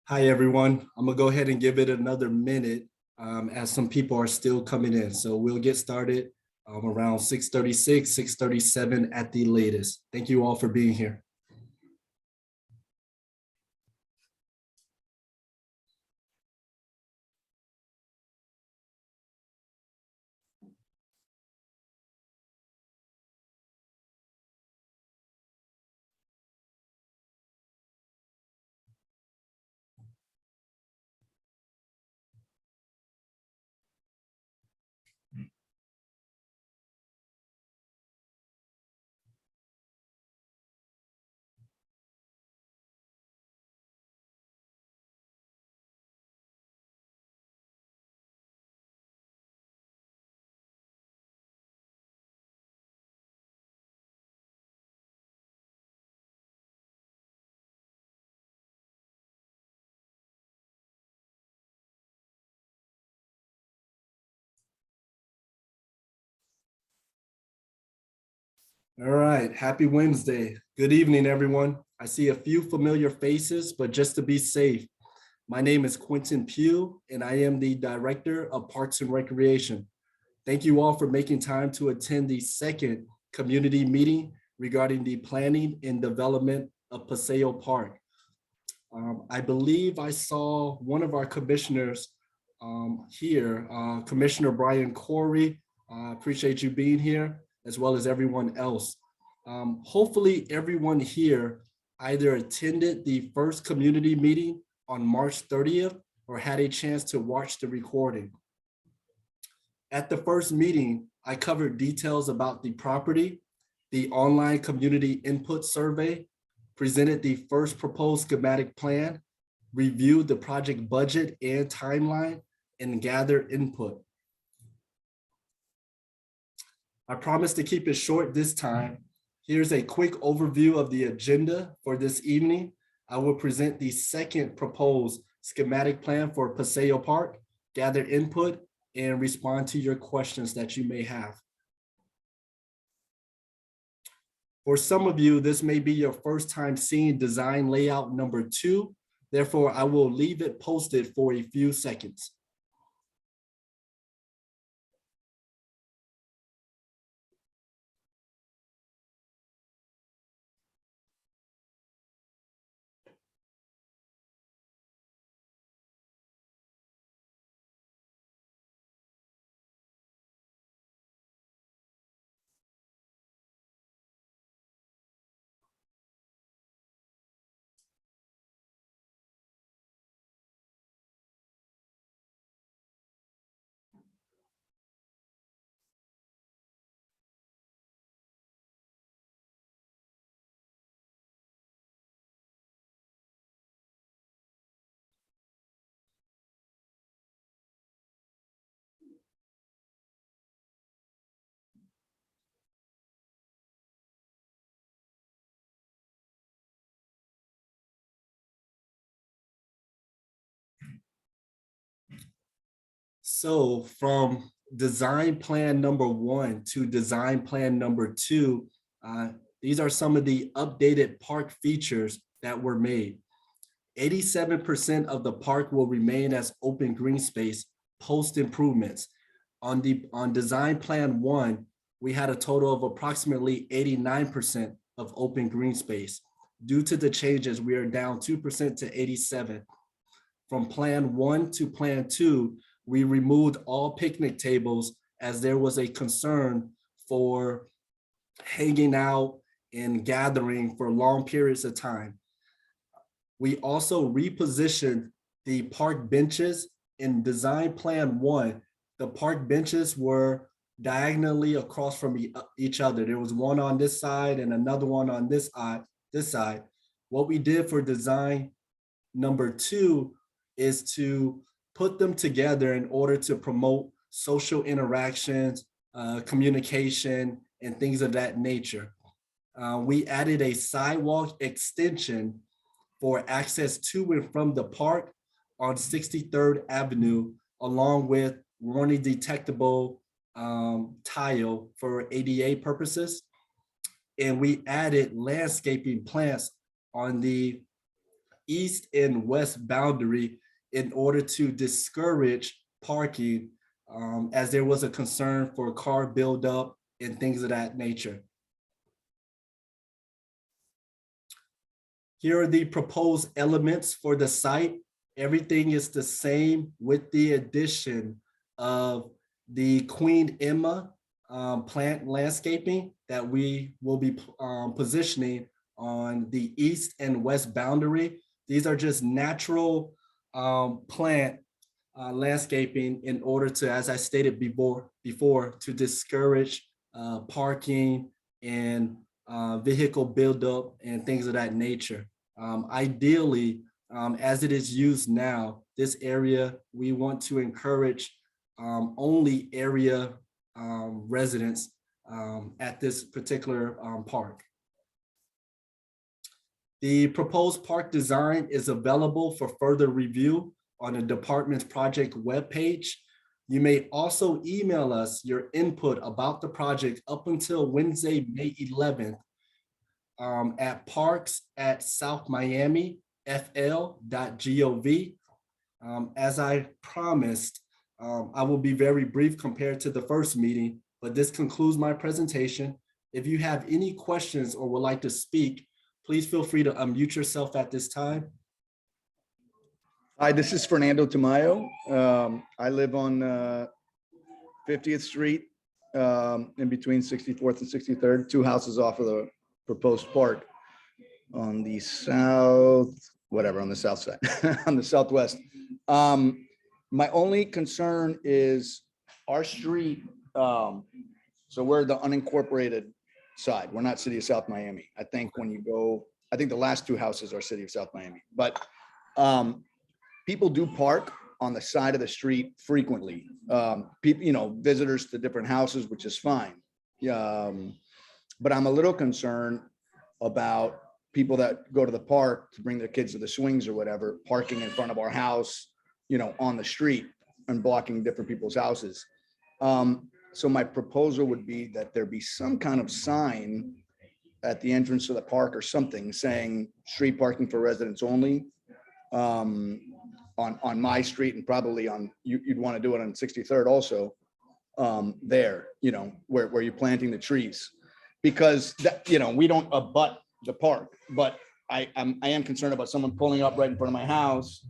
Hi, everyone. I'm gonna go ahead and give it another minute as some people are still coming in. So we'll get started around 6:36, 6:37 at the latest. Thank you all for being here. All right, happy Wednesday. Good evening, everyone. I see a few familiar faces, but just to be safe, my name is Quentin Pugh, and I am the Director of Parks and Recreation. Thank you all for making time to attend the second community meeting regarding the planning and development of Paseo Park. I believe I saw one of our commissioners here, Commissioner Brian Corey. Appreciate you being here, as well as everyone else. Hopefully everyone here either attended the first community meeting on March 30th or had a chance to watch the recording. At the first meeting, I covered details about the property, the online community input survey, presented the first proposed schematic plan, reviewed the project budget and timeline, and gathered input. I promise to keep it short this time. Here's a quick overview of the agenda for this evening. I will present the second proposed schematic plan for Paseo Park, gather input, and respond to your questions that you may have. For some of you, this may be your first time seeing design layout number 2. Therefore, I will leave it posted for a few seconds. So from design plan number 1 to design plan number 2, these are some of the updated park features that were made. 87% of the park will remain as open green space post improvements. On design plan 1, we had a total of approximately 89% of open green space. Due to the changes, we are down 2% to 87. From plan 1 to plan 2, we removed all picnic tables as there was a concern for hanging out and gathering for long periods of time. We also repositioned the park benches. In design plan 1. The park benches were diagonally across from each other. There was one on this side and another one on this side. What we did for design number 2 is to put them together in order to promote social interactions, communication, and things of that nature. We added a sidewalk extension for access to and from the park on 63rd Avenue, along with warning detectable tile for ADA purposes. And we added landscaping plants on the east and west boundary in order to discourage parking, as there was a concern for car buildup and things of that nature. Here are the proposed elements for the site. Everything is the same with the addition of the Queen Emma plant landscaping that we will be positioning on the east and west boundary. These are just natural plant landscaping in order to, as I stated before, to discourage parking and vehicle buildup and things of that nature. Ideally, as it is used now, this area, we want to encourage only area residents at this particular park. The proposed park design is available for further review on the department's project webpage. You may also email us your input about the project up until Wednesday, May 11th at parks@southmiamifl.gov. As I promised, I will be very brief compared to the first meeting, but this concludes my presentation. If you have any questions or would like to speak, please feel free to unmute yourself at this time. Hi, this is Fernando Tamayo. I live on 50th Street, in between 64th and 63rd, 2 houses off of the proposed park on the south, whatever, on the south side, on the southwest. My only concern is our street. So we're the unincorporated side. We're not city of South Miami. I think when you go, I think the last 2 houses are city of South Miami, but people do park on the side of the street frequently. People, visitors to different houses, which is fine. But I'm a little concerned about people that go to the park to bring their kids to the swings or whatever, parking in front of our house, on the street and blocking different people's houses. So my proposal would be that there be some kind of sign at the entrance of the park or something saying street parking for residents only, on my street, and probably on, you'd want to do it on 63rd also, there, where you're planting the trees, because that, we don't abut the park, but I am concerned about someone pulling up right in front of my house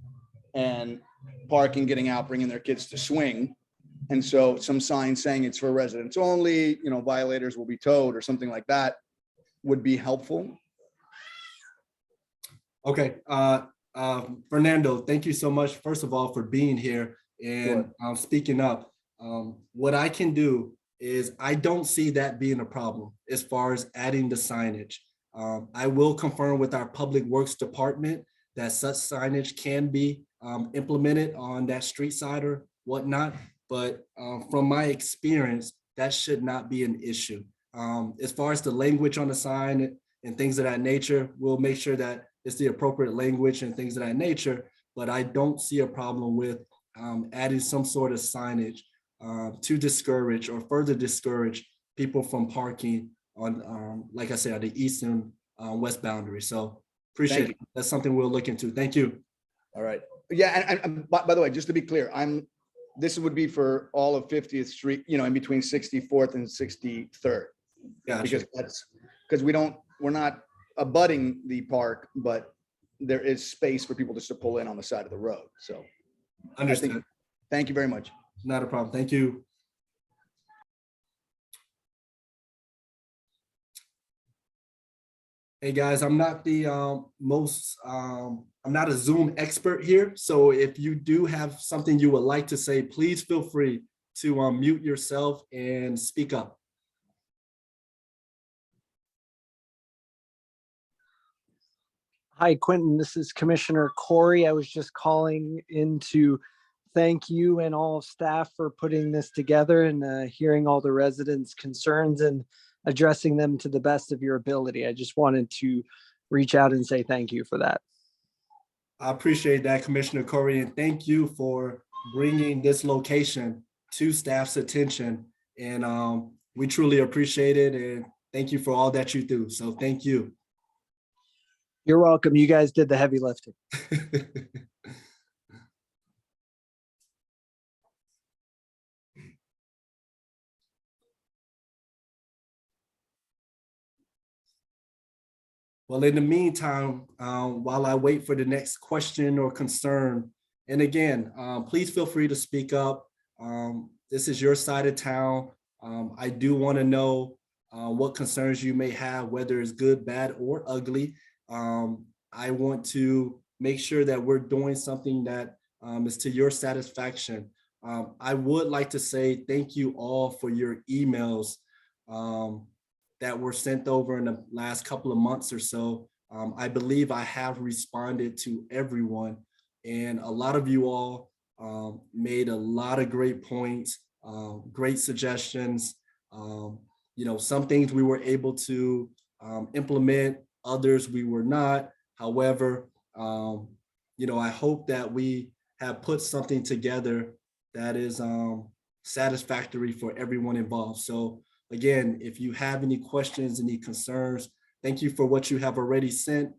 and parking, getting out, bringing their kids to swing. And so some sign saying it's for residents only, violators will be towed or something like that would be helpful. Okay, Fernando, thank you so much, first of all, for being here and speaking up. What I can do is I don't see that being a problem as far as adding the signage. I will confirm with our public works department that such signage can be implemented on that street side or whatnot. But from my experience, that should not be an issue. As far as the language on the sign and things of that nature, we'll make sure that it's the appropriate language and things of that nature. But I don't see a problem with adding some sort of signage to discourage or further discourage people from parking on, like I said, on the east and west boundary. So appreciate it. That's something we'll look into. Thank you. All right. Yeah. And by the way, just to be clear, this would be for all of 50th Street, in between 64th and 63rd. Gotcha. Because we're not abutting the park, but there is space for people just to pull in on the side of the road. So Understood. Thank you very much. Not a problem. Thank you. Hey guys, I'm not the I'm not a Zoom expert here. So if you do have something you would like to say, please feel free to mute yourself and speak up. Hi, Quentin. This is Commissioner Corey. I was just calling in to thank you and all of staff for putting this together and hearing all the residents' concerns and addressing them to the best of your ability. I just wanted to reach out and say thank you for that. I appreciate that, Commissioner Corey, and thank you for bringing this location to staff's attention. And we truly appreciate it, and thank you for all that you do. So thank you. You're welcome. You guys did the heavy lifting. Well, in the meantime, while I wait for the next question or concern, and again, please feel free to speak up. This is your side of town. I do want to know what concerns you may have, whether it's good, bad, or ugly. I want to make sure that we're doing something that is to your satisfaction. I would like to say thank you all for your emails. That were sent over in the last couple of months or so. I believe I have responded to everyone, and a lot of you all made a lot of great points, great suggestions. Some things we were able to implement, others we were not. However, I hope that we have put something together that is satisfactory for everyone involved. So again, if you have any questions, any concerns, thank you for what you have already sent.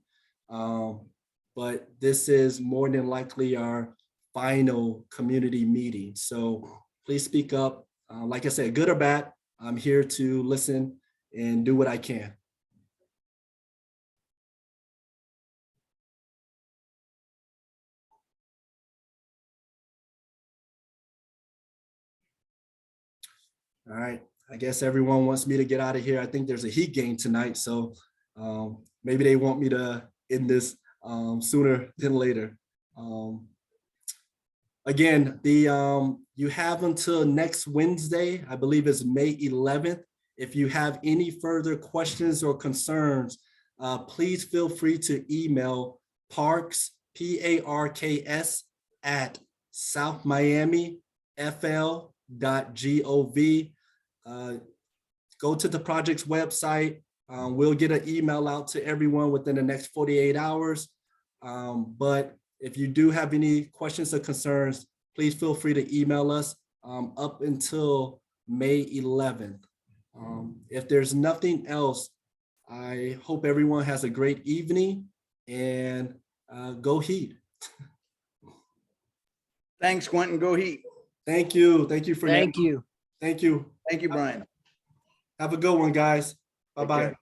But this is more than likely our final community meeting. So please speak up. Like I said, good or bad, I'm here to listen and do what I can. All right. I guess everyone wants me to get out of here. I think there's a Heat game tonight, so maybe they want me to end this sooner than later. Again, you have until next Wednesday, I believe it's May 11th. If you have any further questions or concerns, please feel free to email Parks, PARKS, at southmiamifl.gov. Go to the project's website. We'll get an email out to everyone within the next 48 hours. But if you do have any questions or concerns, please feel free to email us up until May 11th. If there's nothing else, I hope everyone has a great evening, and go Heat. Thanks, Quentin. Go Heat. Thank you. Thank you for Thank you. Thank you. Thank you, Brian. Have a good one, guys. Take Bye-bye. care.